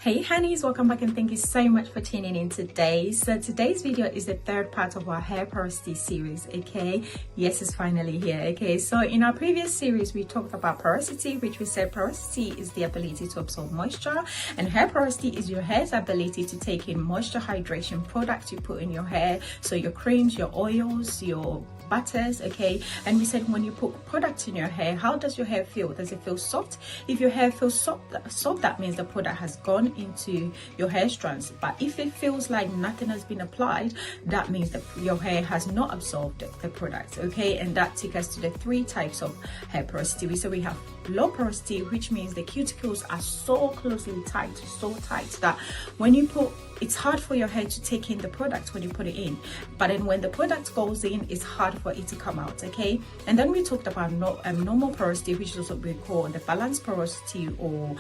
Hey honeys, welcome back and thank you so much for tuning in today. So today's video is the third part of our hair porosity series. Okay, yes, it's finally here. Okay, so in our previous series we talked about porosity, which we said porosity is the ability to absorb moisture, and hair porosity is your hair's ability to take in moisture hydration products you put in your hair, so your creams, your oils, your butters. Okay, and we said when you put products in your hair, how does your hair feel? Does it feel soft? If your hair feels soft, that means the product has gone into your hair strands. But if it feels like nothing has been applied, that means that your hair has not absorbed the product. Okay, and that takes us to the three types of hair porosity. So we have low porosity, which means the cuticles are so closely tight, so tight that when you put, it's hard for your hair to take in the product when you put it in, but then when the product goes in, it's hard for it to come out. Okay, and then we talked about normal porosity, which is what we call the balanced porosity or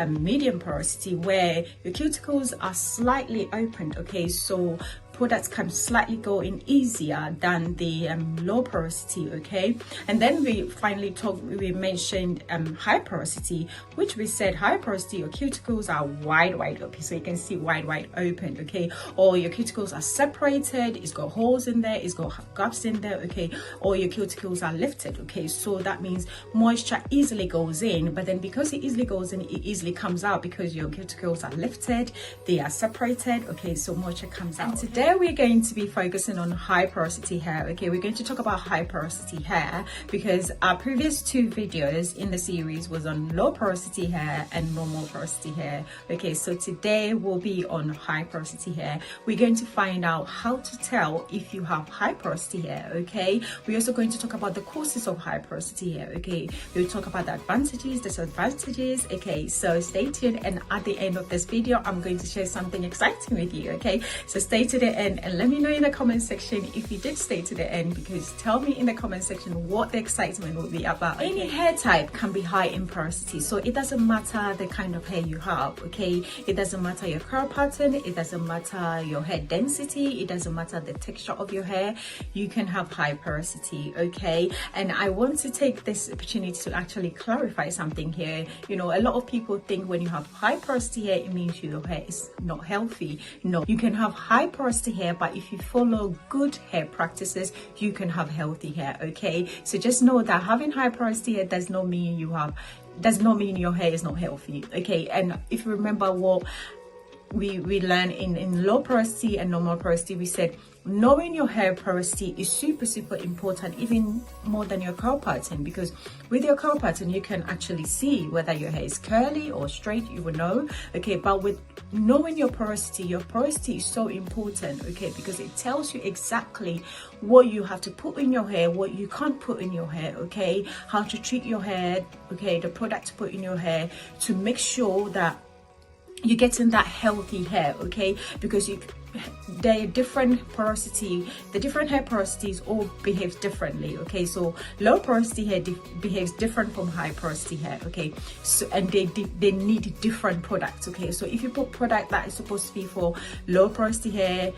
medium porosity, where your cuticles are slightly opened. Okay, so products can slightly go in easier than the low porosity. Okay, and then we finally mentioned high porosity, which we said high porosity, your cuticles are wide open, so you can see wide open. Okay, or your cuticles are separated, it's got holes in there, it's got gaps in there. Okay, or your cuticles are lifted. Okay, so that means moisture easily goes in, but then because it easily goes in, it easily comes out because your cuticles are lifted, they are separated. Okay, so moisture comes out. And today we're going to be focusing on high porosity hair. Okay, we're going to talk about high porosity hair because our previous two videos in the series was on low porosity hair and normal porosity hair. Okay, so today we'll be on high porosity hair. We're going to find out how to tell if you have high porosity hair. Okay, we're also going to talk about the causes of high porosity hair. Okay, we'll talk about the advantages, disadvantages. Okay, so stay tuned, and at the end of this video I'm going to share something exciting with you. Okay, so stay to the end and let me know in the comment section if you did stay to the end, because tell me in the comment section what the excitement will be about. Any hair type can be high in porosity, so it doesn't matter the kind of hair you have. Okay, it doesn't matter your curl pattern, it doesn't matter your hair density, it doesn't matter the texture of your hair, you can have high porosity. Okay, and I want to take this opportunity to actually clarify something here. You know, a lot of people think when you have high porosity hair it means your hair is not healthy. No, you can have high porosity hair, but if you follow good hair practices you can have healthy hair. Okay, so just know that having high porosity hair does not mean your hair is not healthy. Okay, and if you remember what we learned in low porosity and normal porosity, we said knowing your hair porosity is super important, even more than your curl pattern, because with your curl pattern you can actually see whether your hair is curly or straight, you will know. Okay, but with knowing your porosity is so important. Okay, because it tells you exactly what you have to put in your hair, what you can't put in your hair. Okay, how to treat your hair. Okay, the product to put in your hair to make sure that you're getting that healthy hair. Okay, because they're different porosity, the different hair porosities all behaves differently. Okay, so low porosity hair behaves different from high porosity hair. Okay, so and they need different products. Okay, so if you put product that is supposed to be for low porosity hair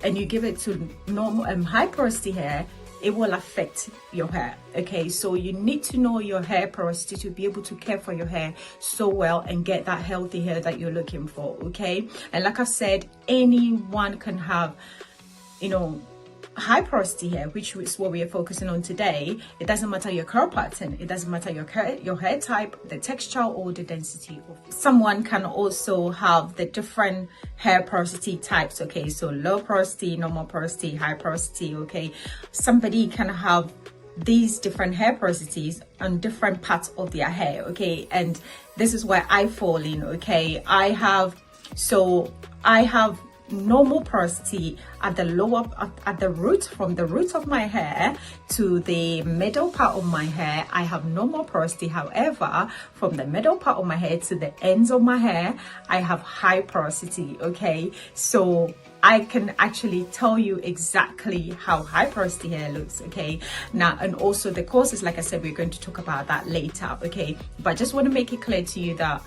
and you give it to normal high porosity hair, it will affect your hair. Okay, so you need to know your hair porosity to be able to care for your hair so well and get that healthy hair that you're looking for. Okay, and like I said, anyone can have, you know, high porosity hair, which is what we are focusing on today. It doesn't matter your curl pattern, it doesn't matter your hair type, the texture or the density. Someone can also have the different hair porosity types. Okay, so low porosity, normal porosity, high porosity. Okay, somebody can have these different hair porosities on different parts of their hair. Okay, and this is where I fall in. Okay, I have normal porosity at the root, from the root of my hair to the middle part of my hair. I have normal porosity. However, from the middle part of my hair to the ends of my hair, I have high porosity. Okay, so I can actually tell you exactly how high porosity hair looks. Okay, now, and also the causes, like I said, we're going to talk about that later. Okay, but I just want to make it clear to you that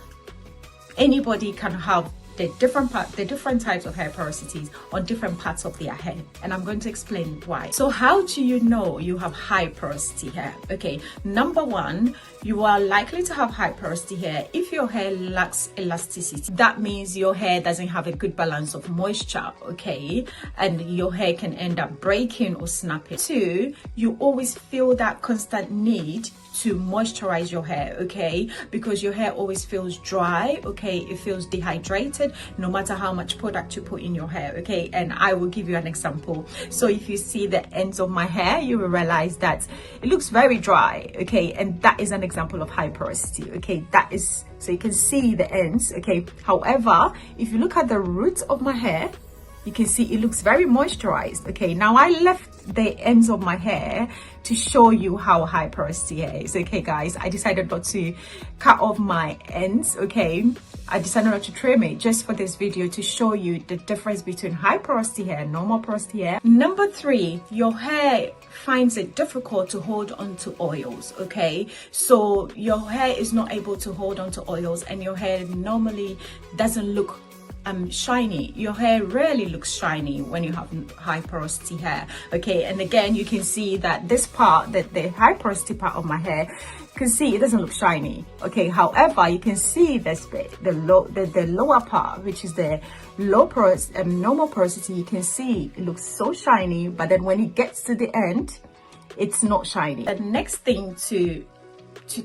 anybody can have the different types of hair porosities on different parts of their hair, and I'm going to explain why. So how do you know you have high porosity hair? Okay, number one, you are likely to have high porosity hair if your hair lacks elasticity. That means your hair doesn't have a good balance of moisture, okay, and your hair can end up breaking or snapping. Two, you always feel that constant need to moisturize your hair, okay, because your hair always feels dry, okay, it feels dehydrated no matter how much product you put in your hair, okay. And I will give you an example. So if you see the ends of my hair, you will realize that it looks very dry, okay, and that is an example of high porosity, okay. That is, so you can see the ends, okay. However, if you look at the roots of my hair, you can see it looks very moisturized, okay. Now I left the ends of my hair to show you how high porosity hair is, okay guys. I decided not to cut off my ends, okay. I decided not to trim it just for this video to show you the difference between high porosity hair and normal porosity hair. Number three, your hair finds it difficult to hold on to oils, okay. So your hair is not able to hold on to oils, and your hair normally doesn't look shiny. Your hair rarely looks shiny when you have high porosity hair, okay. And again, you can see that this part, that the high porosity part of my hair, you can see it doesn't look shiny, okay. However, you can see this bit, the lower part, which is the low porosity, normal porosity, you can see it looks so shiny, but then when it gets to the end, it's not shiny. The next thing to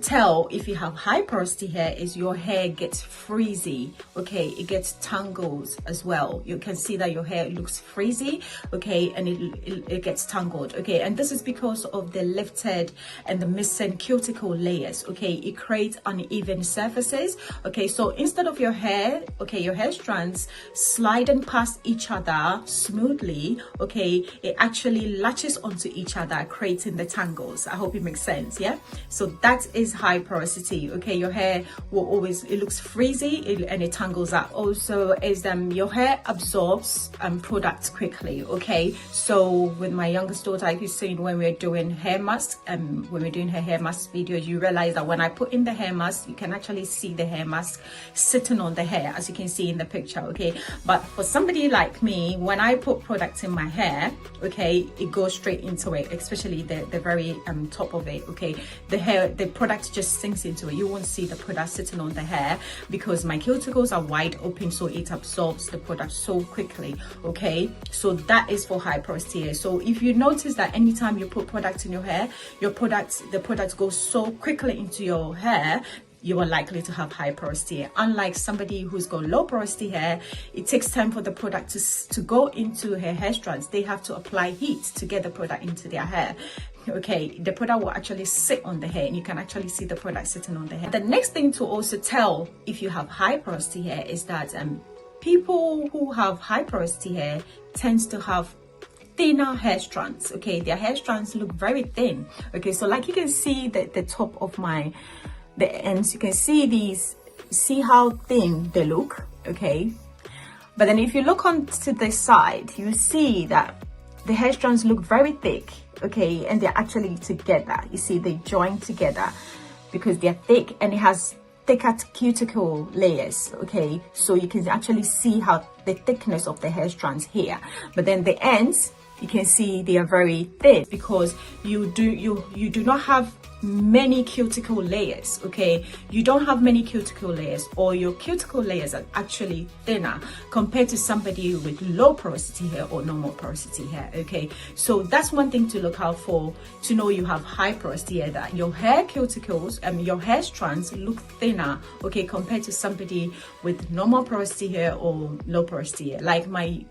tell if you have high porosity hair is your hair gets frizzy, okay. It gets tangles as well. You can see that your hair looks frizzy, okay, and it gets tangled, okay. And this is because of the lifted and the missing cuticle layers, okay. It creates uneven surfaces, okay. So instead of your hair, okay, your hair strands sliding past each other smoothly, okay, it actually latches onto each other, creating the tangles. I hope it makes sense, yeah. So that is high porosity, okay. Your hair will always, it looks frizzy and it tangles up. Also is your hair absorbs products quickly, okay. So with my youngest daughter, like you seen when we're doing hair mask, when we're doing her hair mask videos, you realize that when I put in the hair mask, you can actually see the hair mask sitting on the hair, as you can see in the picture, okay. But for somebody like me, when I put products in my hair, okay, it goes straight into it, especially the very top of it, okay. The product just sinks into it. You won't see the product sitting on the hair because my cuticles are wide open, so it absorbs the product so quickly, okay. So that is for high porosity hair. So if you notice that anytime you put products in your hair, the product goes so quickly into your hair, you are likely to have high porosity hair. Unlike somebody who's got low porosity hair, it takes time for the product to go into her hair strands. They have to apply heat to get the product into their hair, okay. The product will actually sit on the hair, and you can actually see the product sitting on the hair. The next thing to also tell if you have high porosity hair is that people who have high porosity hair tends to have thinner hair strands, okay. Their hair strands look very thin, okay. So like you can see the top of the ends, you can see these, see how thin they look, okay. But then if you look onto the side, you see that the hair strands look very thick, okay, and they're actually together. You see, they join together because they're thick, and it has thicker cuticle layers, okay. So you can actually see how the thickness of the hair strands here. But then the ends, you can see they are very thin because you do not have many cuticle layers, okay. You don't have many cuticle layers, or your cuticle layers are actually thinner compared to somebody with low porosity hair or normal porosity hair, okay. So that's one thing to look out for to know you have high porosity hair, that your hair cuticles and your hair strands look thinner, okay, compared to somebody with normal porosity hair or low porosity hair. Like my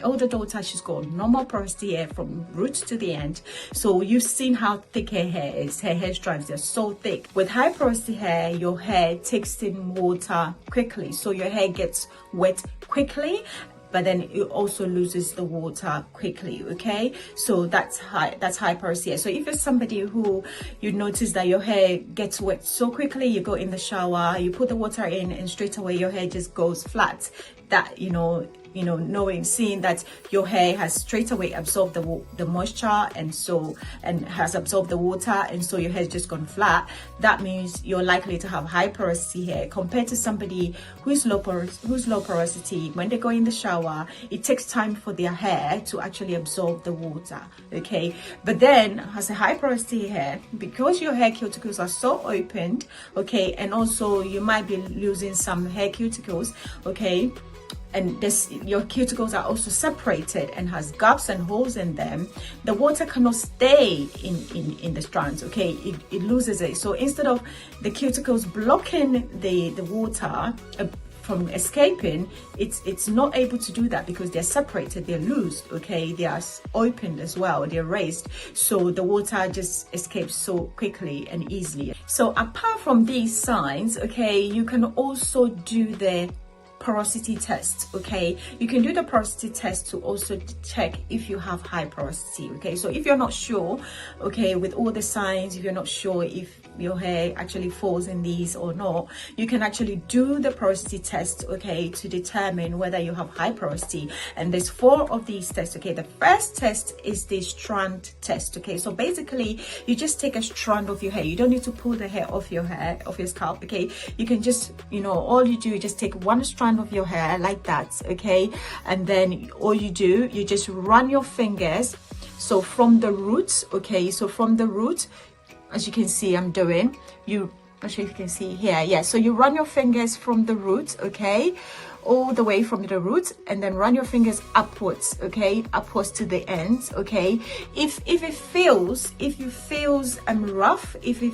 older daughter, she's got normal porosity hair from roots to the end. So you've seen how thick her hair is. Her hair strands, they're so thick. With high porosity hair, your hair takes in water quickly, so your hair gets wet quickly, but then it also loses the water quickly, okay. So that's high porosity hair. So if you're somebody who you notice that your hair gets wet so quickly, you go in the shower, you put the water in, and straight away your hair just goes flat, that, you know, seeing that your hair has straight away absorbed the moisture and has absorbed the water, and so your hair's just gone flat, that means you're likely to have high porosity hair compared to somebody who's low porosity. When they go in the shower, it takes time for their hair to actually absorb the water, okay? But then as a high porosity hair, because your hair cuticles are so opened, okay, and also you might be losing some hair cuticles, okay, and your cuticles are also separated and has gaps and holes in them, the water cannot stay in the strands, okay? It loses it. So instead of the cuticles blocking the water from escaping, it's not able to do that because they're separated, they're loose, okay? They are opened as well, they're raised, so the water just escapes so quickly and easily. So apart from these signs, okay, you can also do the porosity test, okay? You can do the porosity test to also check if you have high porosity, okay? So if you're not sure, okay, with all the signs, if you're not sure if your hair actually falls in these or not, you can actually do the porosity test, okay, to determine whether you have high porosity. And there's 4 of these tests, okay? The first test is the strand test, okay? So basically you just take a strand of your hair. You don't need to pull the hair off your scalp, okay? You can just, all you do is just take one strand of your hair like that, okay? And then all you do, you just run your fingers, so from the roots, okay? So from the root, as you can see I'm doing, I'm not sure if you can see here, yeah, so you run your fingers from the root, okay, all the way from the root, and then run your fingers upwards, okay, upwards to the ends, okay? If you feels rough, if you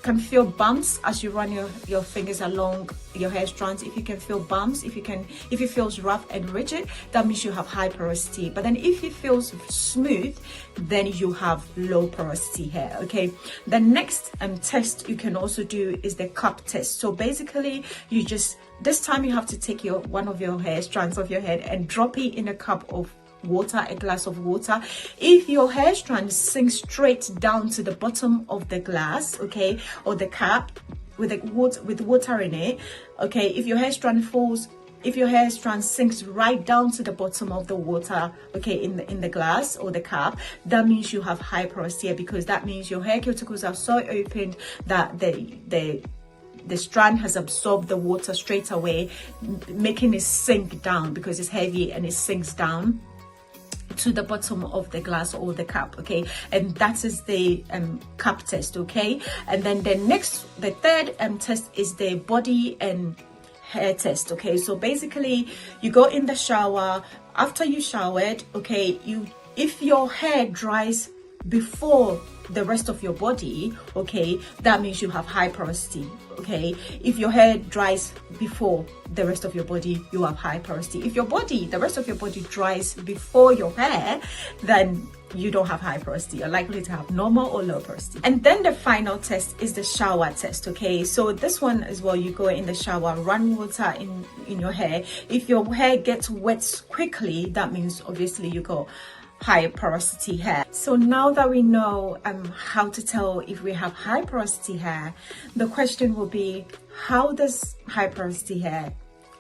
can feel bumps as you run your fingers along your hair strands, if you can feel bumps, if it feels rough and rigid, that means you have high porosity. But then if it feels smooth, then you have low porosity hair, okay? The next test you can also do is the cup test. So basically this time you have to take one of your hair strands of your head and drop it in a cup of water, a glass of water. If your hair strand sinks straight down to the bottom of the glass, okay, or the cup with water in it, okay, if your hair strand sinks right down to the bottom of the water, okay, in the glass or the cup, that means you have high porosity, because that means your hair cuticles are so opened that the strand has absorbed the water straight away, making it sink down because it's heavy and it sinks down to the bottom of the glass or the cup, okay? And that is the cup test, okay? And then the third test is the body and hair test, okay? So basically you go in the shower. After you showered, okay, if your hair dries before the rest of your body, okay, that means you have high porosity, okay? If your hair dries before the rest of your body, you have high porosity. If the rest of your body dries before your hair, then you don't have high porosity. You're likely to have normal or low porosity. And then the final test is the shower test, okay? So this one as well, you go in the shower, run water in your hair. If your hair gets wet quickly, that means obviously you got high porosity hair. So now that we know how to tell if we have high porosity hair, the question will be, how does high porosity hair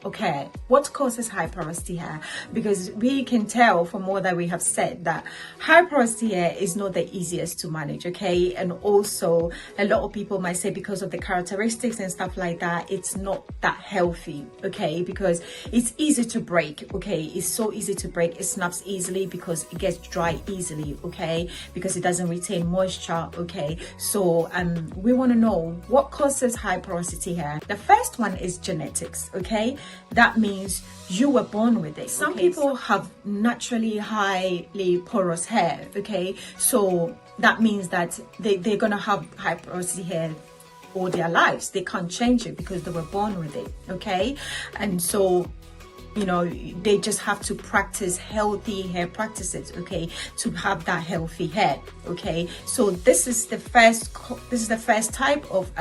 Okay, what causes high porosity hair? Because we can tell from what that we have said that high porosity hair is not the easiest to manage, okay? And also a lot of people might say because of the characteristics and stuff like that, it's not that healthy, okay? Because it's easy to break, okay? It's so easy to break. It snaps easily because it gets dry easily, okay? Because it doesn't retain moisture, okay? So we want to know what causes high porosity hair. The first one is genetics, okay? That means you were born with it. Some people have naturally highly porous hair, okay? So that means that they're gonna have high porosity hair all their lives. They can't change it because they were born with it, okay? And so, you know, they just have to practice healthy hair practices, okay, to have that healthy hair, okay? So this is the first type of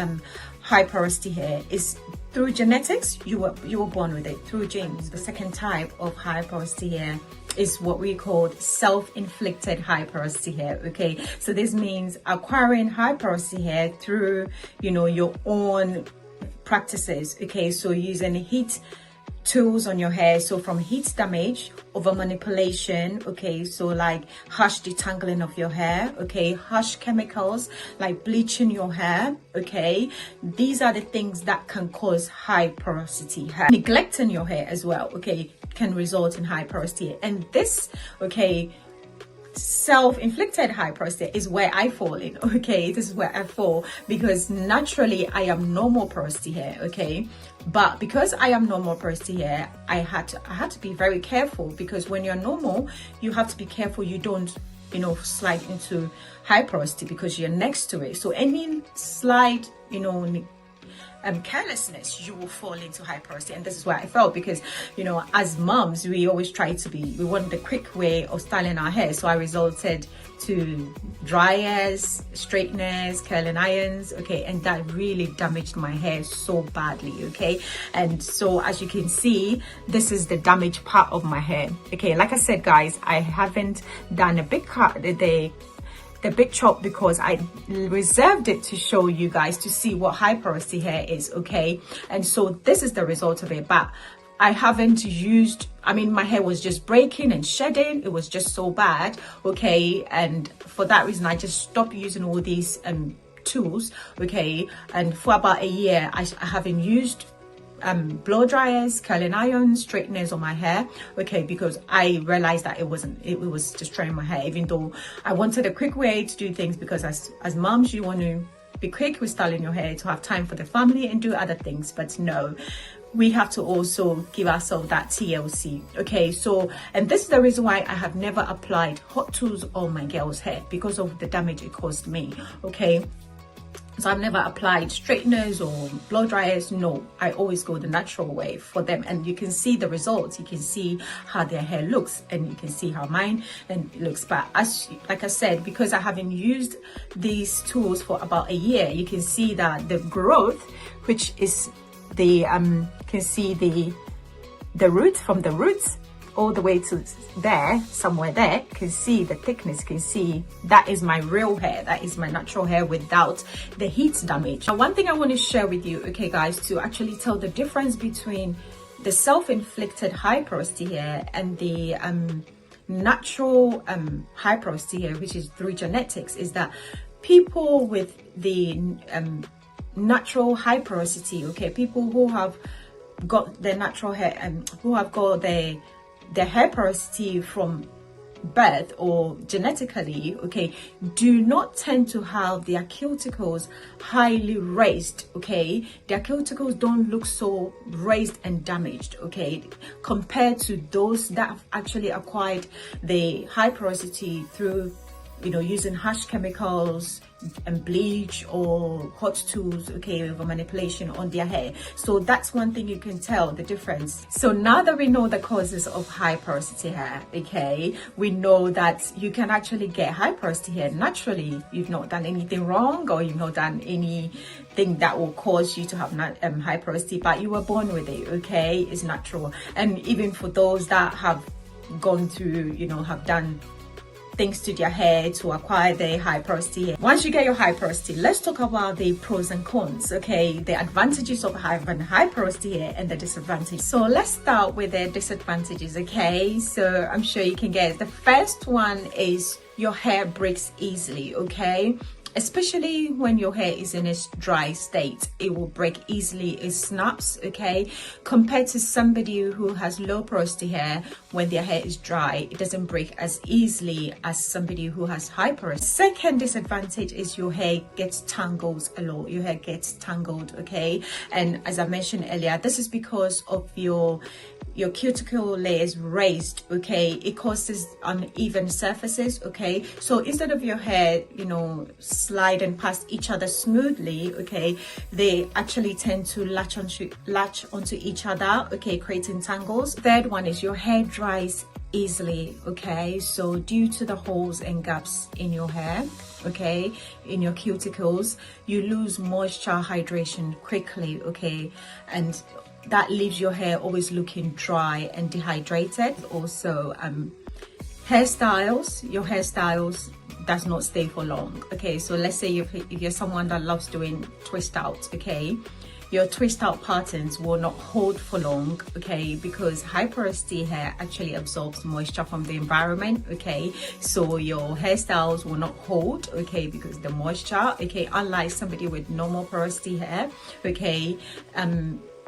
high porosity hair. Is through genetics. You were born with it, through genes. The second type of high porosity hair is what we call self-inflicted high porosity hair, okay? So this means acquiring high porosity hair through, you know, your own practices, okay? So using heat tools on your hair. So from heat damage, over manipulation, okay, so like harsh detangling of your hair, okay, harsh chemicals like bleaching your hair, okay, these are the things that can cause high porosity hair. Neglecting your hair as well, okay, can result in high porosity. And this, okay, self-inflicted high porosity is where I fall in, okay, this is where I fall, because naturally I am normal porosity hair, okay, but because I am normal porosity hair, I had to be very careful, because when you're normal, you have to be careful you don't, you know, slide into high porosity because you're next to it. So any slide, you know, carelessness, you will fall into high porosity. And this is where I felt, because, you know, as moms, we always try to we want the quick way of styling our hair. So I resorted to dryers, straighteners, curling irons, okay, and that really damaged my hair so badly, okay. And so as you can see, this is the damaged part of my hair, okay. Like I said, guys, I haven't done a big cut, the big chop, because I reserved it to show you guys to see what high porosity hair is, okay. And so this is the result of it, but I haven't used, I mean, my hair was just breaking and shedding. It was just so bad, okay. And for that reason, I just stopped using all these tools, okay. And for about a year, I haven't used blow dryers, curling irons, straighteners on my hair, okay, because I realized that it was destroying my hair, even though I wanted a quick way to do things, because as moms, you want to be quick with styling your hair to have time for the family and do other things. But no, we have to also give ourselves that TLC, okay. So, and this is the reason why I have never applied hot tools on my girls' hair, because of the damage it caused me, okay. So I've never applied straighteners or blow dryers. No, I always go the natural way for them, and you can see the results. You can see how their hair looks, and you can see how mine looks. But like I said, because I haven't used these tools for about a year, you can see that the growth, which is the can see the roots, from the roots all the way to there, somewhere there, can see the thickness, can see that is my real hair, that is my natural hair without the heat damage. Now, one thing I want to share with you, okay guys, to actually tell the difference between the self-inflicted high porosity hair and the natural high porosity hair, which is through genetics, is that people with the natural high porosity, okay, people who have got their natural hair and who have got their hair porosity from birth or genetically, okay, do not tend to have their cuticles highly raised, okay. Their cuticles don't look so raised and damaged, okay, compared to those that have actually acquired the high porosity through, you know, using harsh chemicals and bleach or hot tools, okay, over manipulation on their hair. So that's one thing you can tell the difference. So now that we know the causes of high porosity hair, okay, we know that you can actually get high porosity hair naturally. You've not done anything wrong, or you've not done anything that will cause you to have high porosity, but you were born with it, okay. It's natural. And even for those that have gone through, you know, have done things to their hair to acquire the high porosity hair. Once you get your high porosity, let's talk about the pros and cons, okay, the advantages of having high porosity hair and the disadvantages. So let's start with the disadvantages, okay. So I'm sure you can guess. The first one is your hair breaks easily, okay. Especially when your hair is in a dry state, it will break easily, it snaps, okay, compared to somebody who has low porosity hair. When their hair is dry, it doesn't break as easily as somebody who has high porosity. Second disadvantage is your hair gets tangled a lot. Your hair gets tangled, okay, and as I mentioned earlier, this is because of your cuticle layers raised, okay. It causes uneven surfaces, okay. So instead of your hair, you know, sliding past each other smoothly, okay, they actually tend to latch onto each other, okay, creating tangles. Third one is your hair dries easily, okay. So due to the holes and gaps in your hair, okay, in your cuticles, you lose moisture hydration quickly, okay, and that leaves your hair always looking dry and dehydrated. Also, your hairstyles does not stay for long, okay. So let's say if you're someone that loves doing twist outs, okay, your twist out patterns will not hold for long, okay, because high porosity hair actually absorbs moisture from the environment, okay, so your hairstyles will not hold, okay, because the moisture, okay, unlike somebody with normal porosity hair, okay.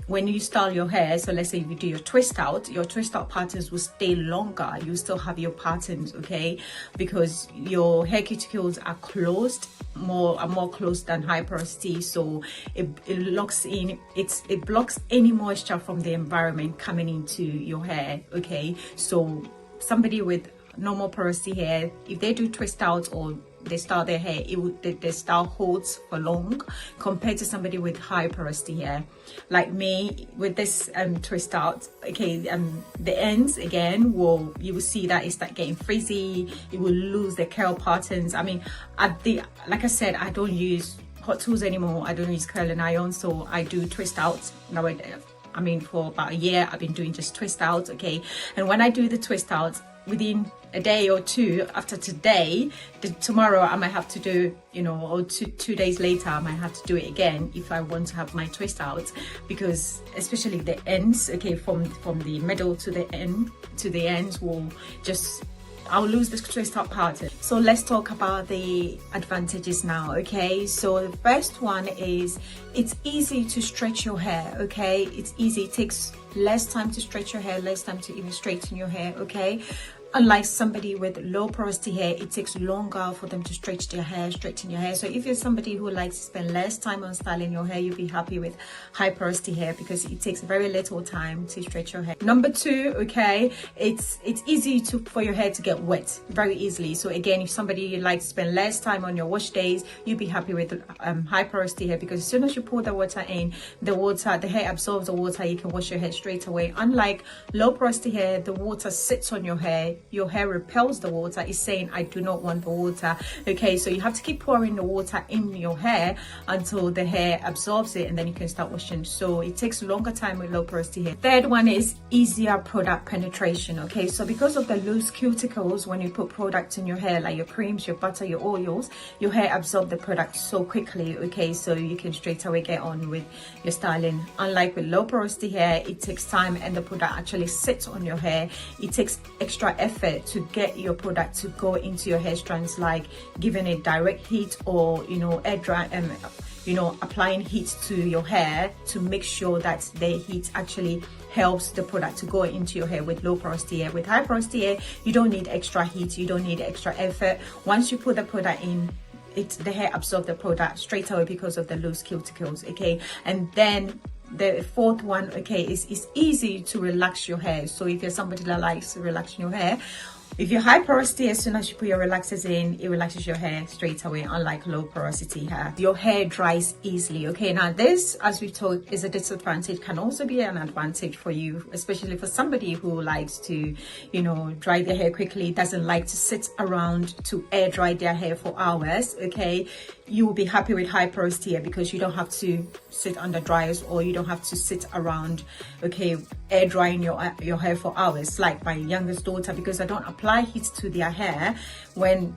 When you style your hair, so let's say you do your twist out patterns will stay longer. You still have your patterns, okay, because your hair cuticles are closed, more closed than high porosity, so it locks in, it blocks any moisture from the environment coming into your hair, okay. So somebody with normal porosity hair, if they do twist out or they style their hair, the style holds for long compared to somebody with high porosity hair like me. With this twist out, okay, the ends again you will see that it start getting frizzy, it will lose the curl patterns. I mean, like I said, I don't use hot tools anymore, I don't use curling iron, so I do twist out nowadays. I mean, for about a year I've been doing just twist out, okay, and when I do the twist out, within a day or two after today, tomorrow I might have to do, you know, or two days later I might have to do it again if I want to have my twist out, because especially the ends, okay, from the middle to the ends will just, I'll lose the twist out pattern. So let's talk about the advantages now, okay. So the first one is it's easy to stretch your hair, okay. It's easy, it takes less time to stretch your hair, less time to even straighten your hair, okay. Unlike somebody with low porosity hair, it takes longer for them to stretch their hair, straighten your hair. So if you're somebody who likes to spend less time on styling your hair, you'll be happy with high porosity hair because it takes very little time to stretch your hair. Number two, okay, it's easy for your hair to get wet very easily. So again, if somebody likes to spend less time on your wash days, you'll be happy with high porosity hair, because as soon as you pour the water in, the hair absorbs the water, you can wash your hair straight away. Unlike low porosity hair, the water sits on your hair repels the water. It's saying, I do not want the water, okay. So you have to keep pouring the water in your hair until the hair absorbs it, and then you can start washing. So it takes longer time with low porosity hair. Third one is easier product penetration, okay. So because of the loose cuticles, when you put products in your hair, like your creams, your butter, your oils, your hair absorbs the product so quickly, okay, so you can straight away get on with your styling. Unlike with low porosity hair, it takes time and the product actually sits on your hair. It takes extra effort to get your product to go into your hair strands, like giving it direct heat or, you know, air dry, you know, applying heat to your hair to make sure that the heat actually helps the product to go into your hair. With low porosity hair, with high porosity hair, you don't need extra heat, you don't need extra effort. Once you put the product in, the hair absorbs the product straight away because of the loose cuticles, okay. And then the fourth one, okay, is it's easy to relax your hair. So if you're somebody that likes relaxing your hair, if you're high porosity, as soon as you put your relaxers in, it relaxes your hair straight away, unlike low porosity hair. Your hair dries easily, okay. Now this, as we've told, is a disadvantage, can also be an advantage for you, especially for somebody who likes to, you know, dry their hair quickly, doesn't like to sit around to air dry their hair for hours, okay. You will be happy with high porosity hair because you don't have to sit under dryers, or you don't have to sit around, okay, air drying your hair for hours. Like my youngest daughter, because I don't apply heat to their hair when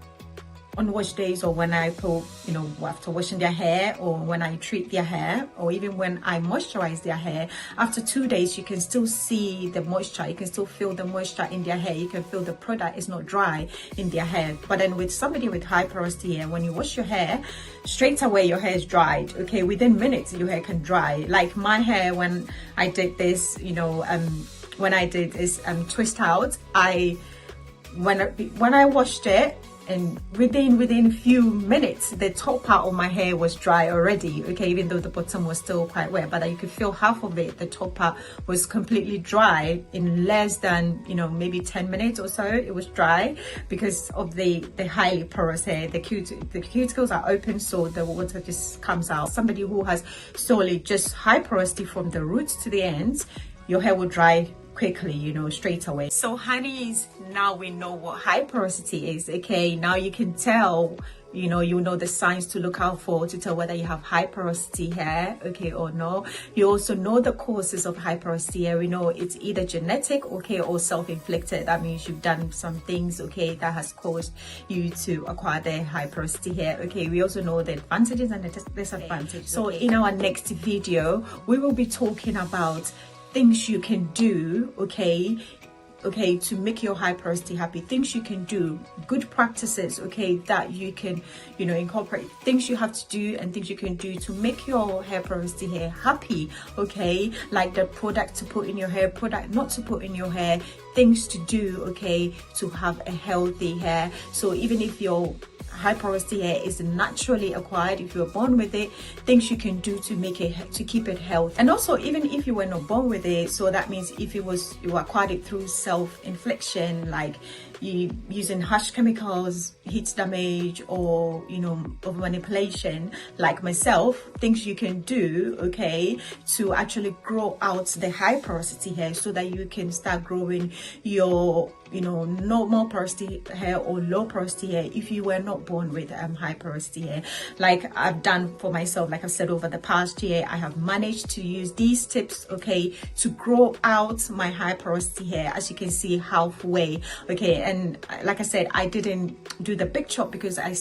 on wash days, or when I put, you know, after washing their hair, or when I treat their hair, or even when I moisturize their hair. After 2 days, you can still see the moisture, you can still feel the moisture in their hair, you can feel the product is not dry in their hair. But then with somebody with high porosity hair, when you wash your hair, straight away your hair is dried, okay. Within minutes your hair can dry. Like my hair, when I did this, you know, when I did this twist out, when I washed it, and within few minutes the top part of my hair was dry already, okay, even though the bottom was still quite wet, but you could feel half of it, the top part was completely dry in less than, you know, maybe 10 minutes or so. It was dry because of the highly porous hair. The cuticles are open, so the water just comes out. Somebody who has solely just high porosity from the roots to the ends, your hair will dry quickly, you know, straight away. So honeys, now we know what high porosity is. Okay, now you can tell, you know the signs to look out for to tell whether you have high porosity hair, okay, or no. You also know the causes of high porosity hair. We know it's either genetic, okay, or self-inflicted. That means you've done some things, okay, that has caused you to acquire the high porosity hair. Okay, we also know the advantages and the disadvantages. So in our next video, we will be talking about things you can do, okay, to make your high porosity happy. Things you can do, good practices, okay, that you can, you know, incorporate. Things you have to do and things you can do to make your hair porosity hair happy, okay, like the product to put in your hair, product not to put in your hair, things to do, okay, to have a healthy hair. So even if your high porosity hair is naturally acquired, if you're born with it, things you can do to make it, to keep it healthy. And also, even if you were not born with it, so that means if you acquired it through self-infliction, like you using harsh chemicals, heat damage, or, you know, over manipulation, like myself, things you can do, okay, to actually grow out the high porosity hair so that you can start growing your, you know, normal porosity hair or low porosity hair if you were not born with high porosity hair. Like I've done for myself, like I said, over the past year, I have managed to use these tips, okay, to grow out my high porosity hair, as you can see, halfway, okay. And like I said, I didn't do the big chop because I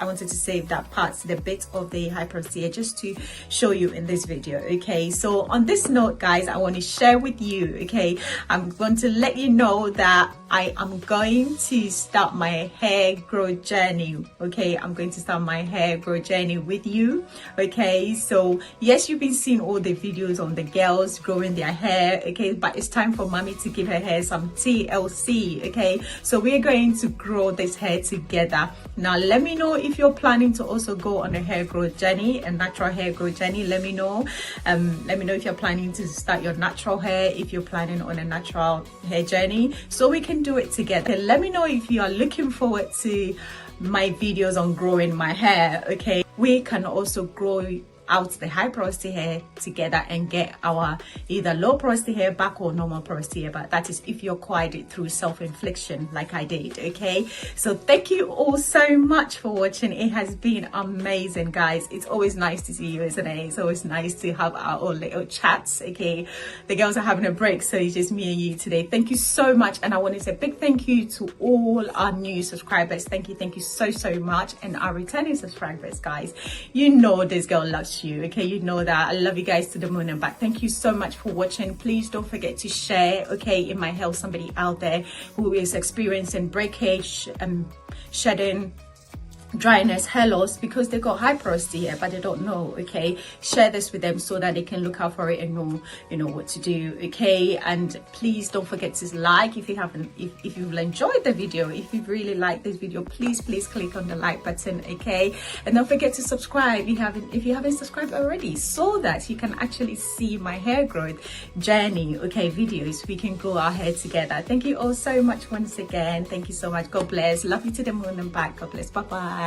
wanted to save that part, the bit of the high porosity hair, just to show you in this video, okay. So on this note, guys, I want to share with you, okay, I'm going to let you know that I am going to start my hair growth journey, okay. I'm going to start my hair growth journey with you, okay. So yes, you've been seeing all the videos on the girls growing their hair, okay, but it's time for mommy to give her hair some TLC, okay. So we're going to grow this hair together. Now let me know if you're planning to also go on a hair growth journey, a natural hair growth journey. Let me know if you're planning to start your natural hair, if you're planning on a natural hair journey, so we can do it together. Let me know if you are looking forward to my videos on growing my hair, okay. We can also grow out the high porosity hair together and get our either low porosity hair back or normal porosity hair, but that is if you acquired it through self-infliction like I did, okay. So thank you all so much for watching. It has been amazing, guys. It's always nice to see you, isn't it? It's always nice to have our own little chats, okay. The girls are having a break, so it's just me and you today. Thank you so much, and I want to say a big thank you to all our new subscribers. Thank you so much. And our returning subscribers, guys, you know this girl loves you, okay. You know that I love you guys to the moon and back. Thank you so much for watching. Please don't forget to share, okay. It might help somebody out there who is experiencing breakage and shedding, dryness, hair loss, because they got high porosity hair but they don't know, okay. Share this with them so that they can look out for it and know, you know, what to do, okay. And please don't forget to like if you haven't, if you've enjoyed the video, if you've really liked this video, please click on the like button, okay. And don't forget to subscribe if you haven't subscribed already, so that you can actually see my hair growth journey, okay, videos. We can grow our hair together. Thank you all so much once again. Thank you so much. God bless. Love you to the moon and back. God bless. Bye bye.